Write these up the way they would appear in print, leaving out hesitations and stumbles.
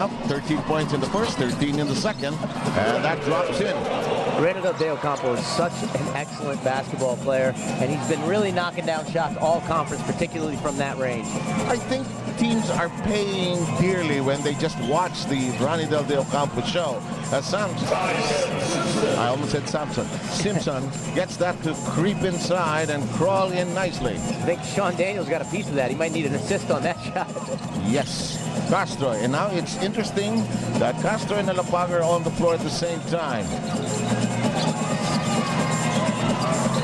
13 points in the first, 13 in the second, and that drops in. Ranidel de Ocampo is such an excellent basketball player, and he's been really knocking down shots all conference, particularly from that range. I think teams are paying dearly when they just watch the Ranidel de Ocampo show. I almost said Samson. Simpson gets that to creep inside and crawl in nicely. I think Sean Daniels got a piece of that. He might need an assist on that shot. Yes. Castro, and now it's interesting that Castro and Alapag are on the floor at the same time.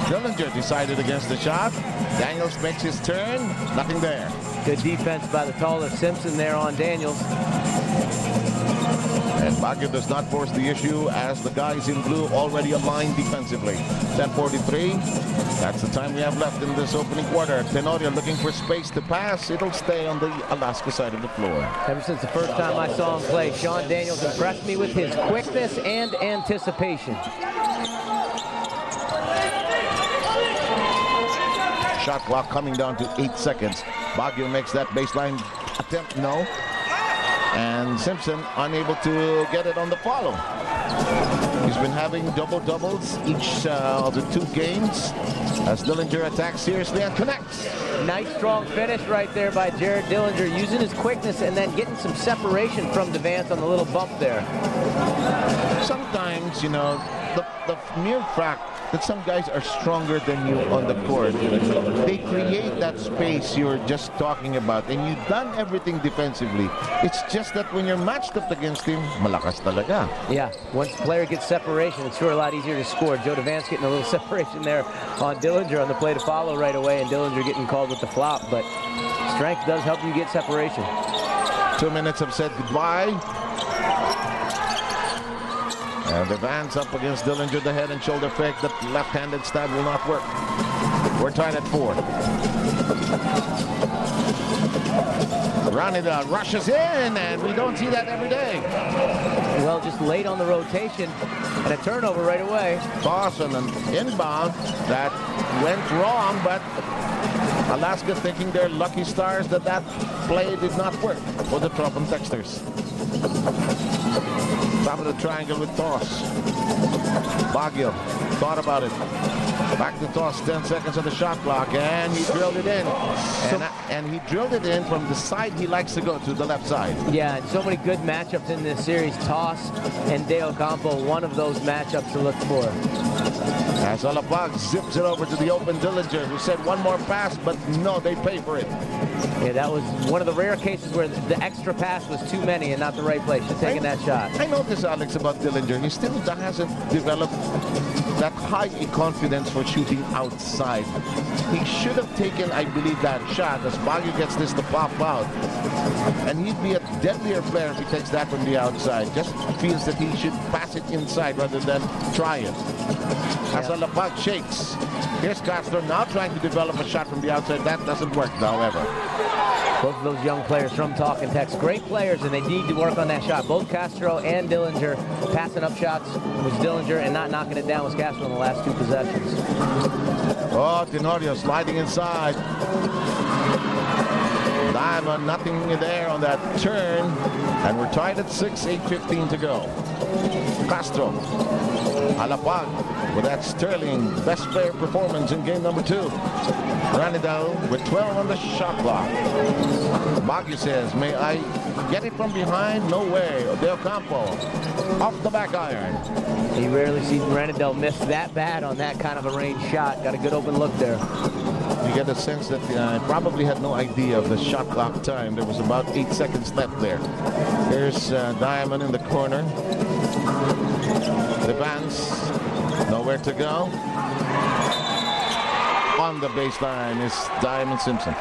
Dillinger decided against the shot. Daniels makes his turn. Nothing there. Good defense by the taller Simpson there on Daniels. And Baguio does not force the issue as the guys in blue already aligned defensively. 10:43. That's the time we have left in this opening quarter. Tenorio looking for space to pass. It'll stay on the Alaska side of the floor. Ever since the first time I saw him play, Sean Daniels impressed me with his quickness and anticipation. Shot clock coming down to 8 seconds. Baguio makes that baseline attempt. No. And Simpson unable to get it on the follow. He's been having double-doubles each of the 2 games as Dillinger attacks seriously and connects. Nice strong finish right there by Jared Dillinger, using his quickness and then getting some separation from DeVance on the little bump there. Sometimes, you know, the mere fact that some guys are stronger than you on the court, they create that space you're just talking about, and you've done everything defensively. It's just that when you're matched up against him, malakas talaga. Yeah, once the player gets separation, it's sure a lot easier to score. Joe DeVance getting a little separation there on Dillinger on the play to follow right away, and Dillinger getting called with the flop, but strength does help you get separation. 2 minutes have said goodbye. And DeVance up against Dillinger, the head and shoulder fake. The left-handed stab will not work. We're tied at 4. Ranidel rushes in, and we don't see that every day. Well, just late on the rotation, and a turnover right away. Toss and an inbound that went wrong, but Alaska thinking they're lucky stars that that play did not work for the Trop and Texters. Top of the triangle with toss. Baguio thought about it. Back to toss, 10 seconds on the shot clock, and he drilled it in. And he drilled it in from the side he likes to go to, the left side. Yeah, and so many good matchups in this series. Toss and De Ocampo, one of those matchups to look for. As Alapag zips it over to the open Dillinger, who said one more pass, but no, they pay for it. Yeah, that was one of the rare cases where the extra pass was too many and not the right place. Just taking that shot. I noticed, Alex, about Dillinger. He still hasn't developed that high confidence for shooting outside. He should have taken, I believe, that shot as Baguio gets this to pop out. And he'd be a deadlier player if he takes that from the outside. Just feels that he should pass it inside rather than try it. As Alapag shakes. Here's Castro now trying to develop a shot from the outside. That doesn't work, however. Both of those young players from Talk and Text, great players, and they need to work on that shot. Both Castro and Dillinger passing up shots was Dillinger, and not knocking it down was Castro in the last 2 possessions. Oh, Tenorio sliding inside. Diamond, nothing there on that turn, and we're tied at 6, 8:15 to go. Castro, Alapag with that sterling best player performance in game number 2. Ranidel with 12 on the shot clock. Baguio says, may I get it from behind? No way. De Ocampo off the back iron. You rarely see Ranidel miss that bad on that kind of a range shot. Got a good open look there. You get a sense that I probably had no idea of the shot clock time. There was about 8 seconds left there. Here's Diamond in the corner. DeVance, nowhere to go. On the baseline is Diamond Simpson.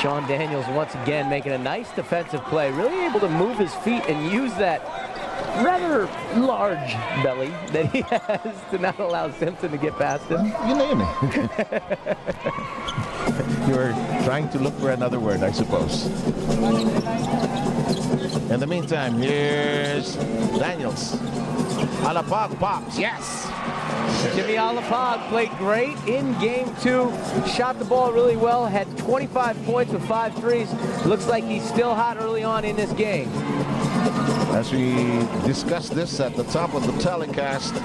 Sean Daniels once again making a nice defensive play. Really able to move his feet and use that rather large belly that he has to not allow Simpson to get past him. You name it. You were trying to look for another word, I suppose. In the meantime, here's Daniels. Alapag pops, yes! Jimmy Alapag played great in game 2. Shot the ball really well. Had 25 points with 5 threes. Looks like he's still hot early on in this game. As we discussed this at the top of the telecast,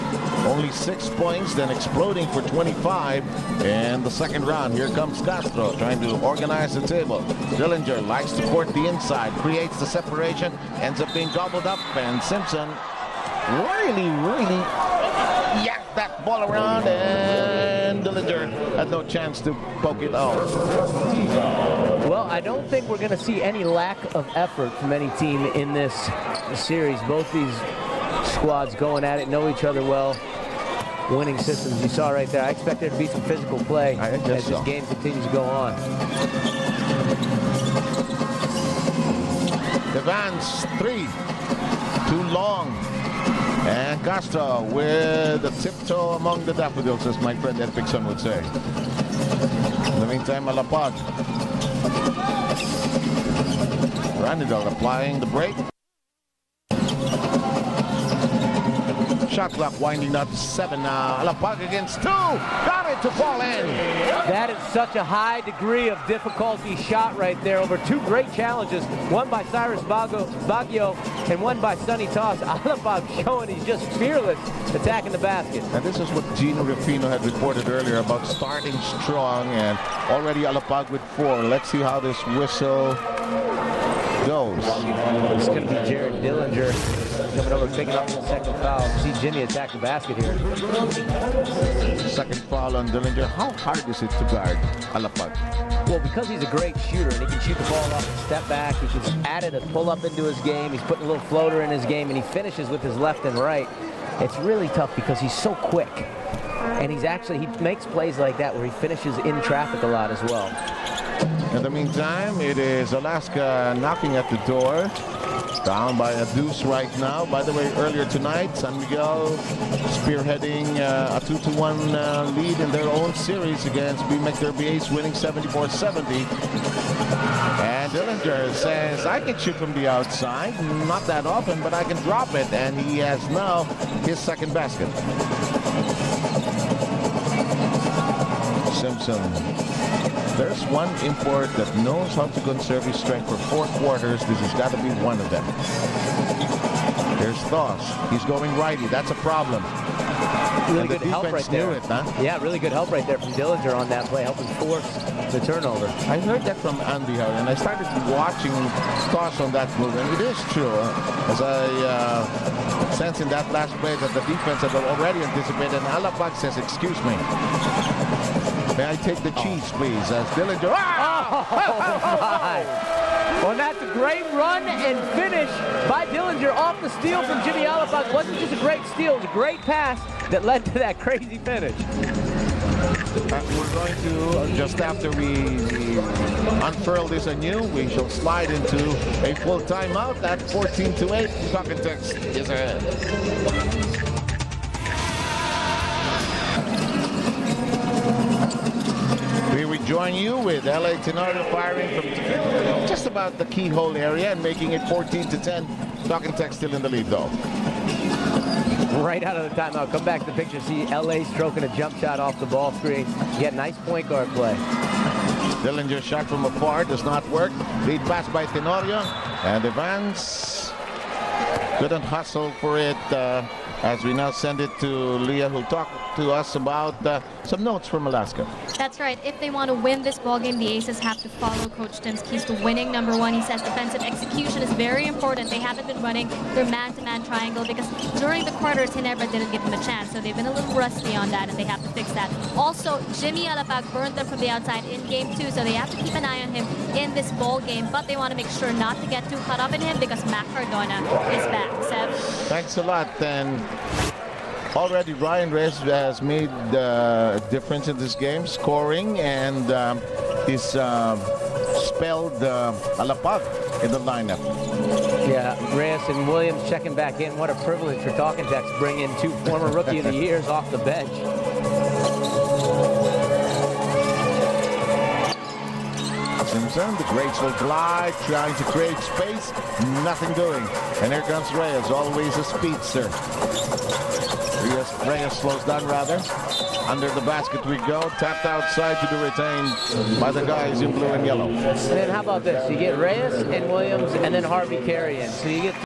only 6 points, then exploding for 25 in the second round. Here comes Castro trying to organize the table. Dillinger likes to court the inside, creates the separation, ends up being gobbled up, and Simpson really yacked that ball around, and Dillinger had no chance to poke it out. Well, I don't think we're going to see any lack of effort from any team in this series. Both these squads going at it, know each other well. Winning systems, you saw right there. I expect there to be some physical play as this game continues to go on. Devans, 3. Too long. And Castro with the tiptoe among the daffodils, as my friend Ed Pixon would say. In the meantime, Alapag. Ranidel applying the break. Shot clock winding up 7 now. Alapag against 2. Got it to fall in. That is such a high degree of difficulty shot right there over 2 great challenges. One by Cyrus Baguio and one by Sonny Toss. Alapag showing he's just fearless attacking the basket. And this is what Gino Rufino had reported earlier about starting strong, and already Alapag with 4. Let's see how this whistle goes. It's going to be Jared Dillinger coming over, picking up the second foul. See Jimmy attack the basket here. Second foul on Dillinger. How hard is it to guard Alapag? Well, because he's a great shooter and he can shoot the ball off and step back, he can add it and pull up into his game. He's putting a little floater in his game, and he finishes with his left and right. It's really tough because he's so quick. And he makes plays like that where he finishes in traffic a lot as well. In the meantime, it is Alaska knocking at the door. Down by a deuce right now. By the way, earlier tonight, San Miguel spearheading a 2-1 lead in their own series against BMcDerby Ace, winning 74-70. And Dillinger says, I can shoot from the outside. Not that often, but I can drop it. And he has now his second basket. Simpson. There's one import that knows how to conserve his strength for 4 quarters. This has got to be one of them. There's Thoss. He's going righty. That's a problem. Really good help right there. Yeah, really good help right there from Dillinger on that play, helping force the turnover. I heard that from Andy, and I started watching Thoss on that move, and it is true. As I sense in that last play that the defense had already anticipated, and Alapag says, excuse me. May I take the cheese, please? As Dillinger. My. Well, that's a great run and finish by Dillinger off the steal from Jimmy Alapag. It wasn't just a great steal, it was a great pass that led to that crazy finish. We're going to, just after we unfurl this anew, we shall slide into a full timeout at 14-8. Talk and text is ahead. We rejoin you with LA Tenorio firing from just about the keyhole area and making it 14-10. Talk and text still in the lead, though. Right out of the timeout. Come back to the picture. See LA stroking a jump shot off the ball screen. Get nice point guard play. Dillinger shot from afar does not work. Lead pass by Tenorio. And Evans couldn't hustle for it as we now send it to Leah, who'll talk to us about some notes from Alaska. That's right. If they want to win this ballgame, the Aces have to follow Coach Tim's keys to winning. Number 1, he says defensive execution is very important. They haven't been running their man-to-man triangle because during the quarters, Ginebra didn't give them a chance. So they've been a little rusty on that, and they have to fix that. Also, Jimmy Alapag burned them from the outside in game 2, so they have to keep an eye on him in this ballgame. But they want to make sure not to get too caught up in him because Mac Cardona is back. Seb? Thanks a lot. And already Ryan Reyes has made a difference in this game, scoring, and he's spelled Alapag in the lineup. Yeah, Reyes and Williams checking back in. What a privilege for Talking Text to bring in 2 former Rookie of the Years off the bench. Simpson, the graceful glide, trying to create space, nothing doing. And here comes Reyes, always a speedster. Reyes slows down rather. Under the basket we go. Tapped outside to be retained by the guys in blue and yellow. And then how about this? You get Reyes and Williams and then Harvey carrying. So you get